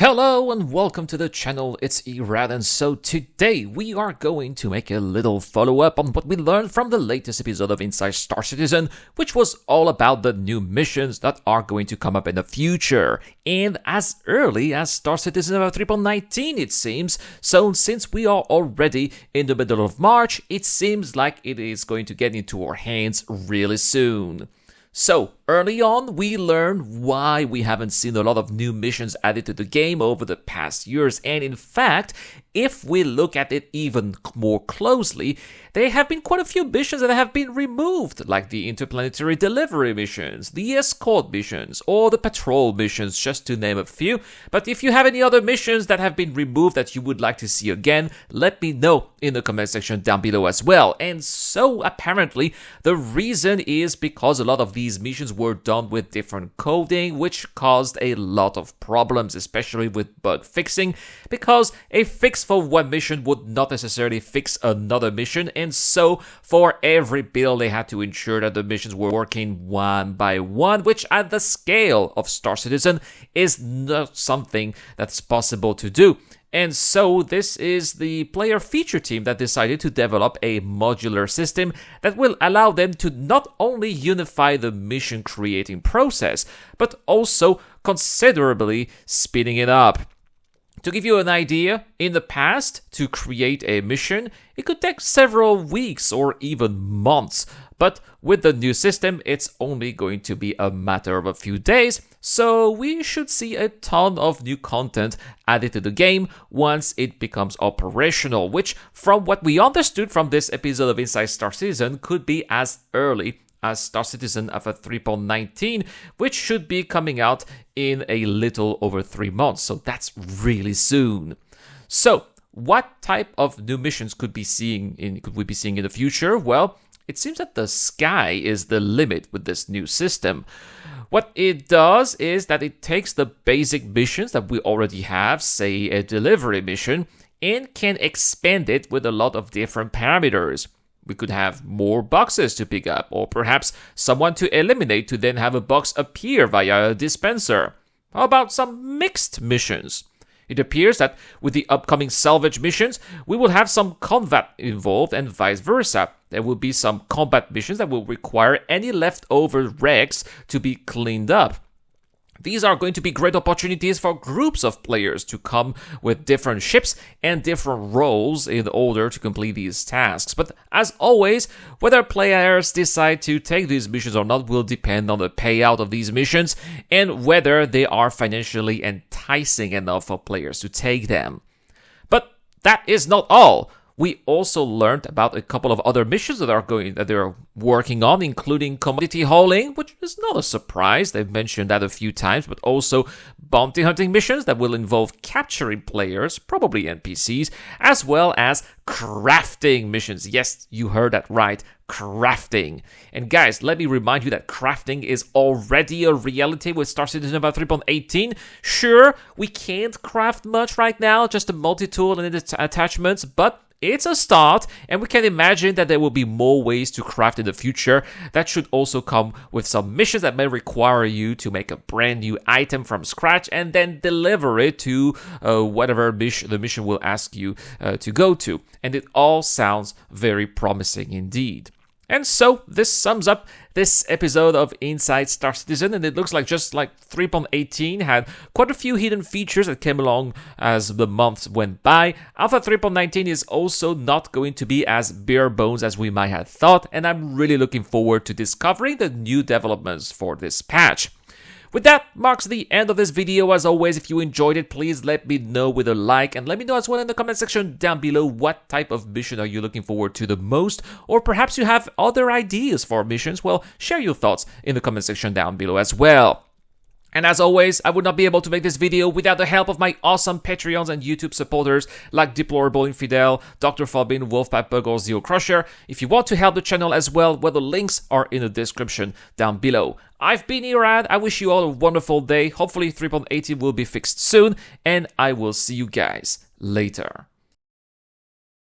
Hello and welcome to the channel, it's Erad, and so today we are going to make a little follow-up on what we learned from the latest episode of Inside Star Citizen, which was all about the new missions that are going to come up in the future, and as early as Star Citizen 3.19 it seems. So since we are already in the middle of March, it seems like it is going to get into our hands really soon. So, early on, we learned why we haven't seen a lot of new missions added to the game over the past years, and in fact, if we look at it even more closely, there have been quite a few missions that have been removed, like the interplanetary delivery missions, the escort missions, or the patrol missions, just to name a few. But if you have any other missions that have been removed that you would like to see again, let me know in the comment section down below as well. And so, apparently, the reason is because a lot of these missions were done with different coding, which caused a lot of problems, especially with bug fixing, because a fix for one mission would not necessarily fix another mission, and so for every build they had to ensure that the missions were working one by one, which at the scale of Star Citizen is not something that's possible to do. And so this is the player feature team that decided to develop a modular system that will allow them to not only unify the mission creating process, but also considerably speeding it up. To give you an idea, in the past, to create a mission, it could take several weeks or even months. But with the new system, it's only going to be a matter of a few days, so we should see a ton of new content added to the game once it becomes operational, which, from what we understood from this episode of Inside Star Citizen, could be as early as Star Citizen Alpha 3.19, which should be coming out in a little over 3 months, so that's really soon. So, what type of new missions could we be seeing in the future? Well, it seems that the sky is the limit with this new system. What it does is that it takes the basic missions that we already have, say a delivery mission, and can expand it with a lot of different parameters. We could have more boxes to pick up, or perhaps someone to eliminate to then have a box appear via a dispenser. How about some mixed missions? It appears that with the upcoming salvage missions, we will have some combat involved and vice versa. There will be some combat missions that will require any leftover wrecks to be cleaned up. These are going to be great opportunities for groups of players to come with different ships and different roles in order to complete these tasks. But as always, whether players decide to take these missions or not will depend on the payout of these missions and whether they are financially enticing enough for players to take them. But that is not all. We also learned about a couple of other missions that they're working on, including commodity hauling, which is not a surprise. They've mentioned that a few times, but also bounty hunting missions that will involve capturing players, probably NPCs, as well as crafting missions. Yes, you heard that right. Crafting. And guys, let me remind you that crafting is already a reality with Star Citizen 3.18. Sure, we can't craft much right now, just a multi-tool and attachments, but it's a start, and we can imagine that there will be more ways to craft in the future. That should also come with some missions that may require you to make a brand new item from scratch and then deliver it to whatever the mission will ask you to go to. And it all sounds very promising indeed. And so, this sums up this episode of Inside Star Citizen, and it looks like just like 3.18 had quite a few hidden features that came along as the months went by. Alpha 3.19 is also not going to be as bare bones as we might have thought, and I'm really looking forward to discovering the new developments for this patch. With that marks the end of this video. As always, if you enjoyed it, please let me know with a like, and let me know as well in the comment section down below what type of mission are you looking forward to the most, or perhaps you have other ideas for missions. Well, share your thoughts in the comment section down below as well. And as always, I would not be able to make this video without the help of my awesome Patreons and YouTube supporters like Deplorable Infidel, Dr. Fabin, Wolfpack Bug, or Zero Crusher. If you want to help the channel as well, the links are in the description down below. I've been Erad. I wish you all a wonderful day. Hopefully 3.18 will be fixed soon, and I will see you guys later.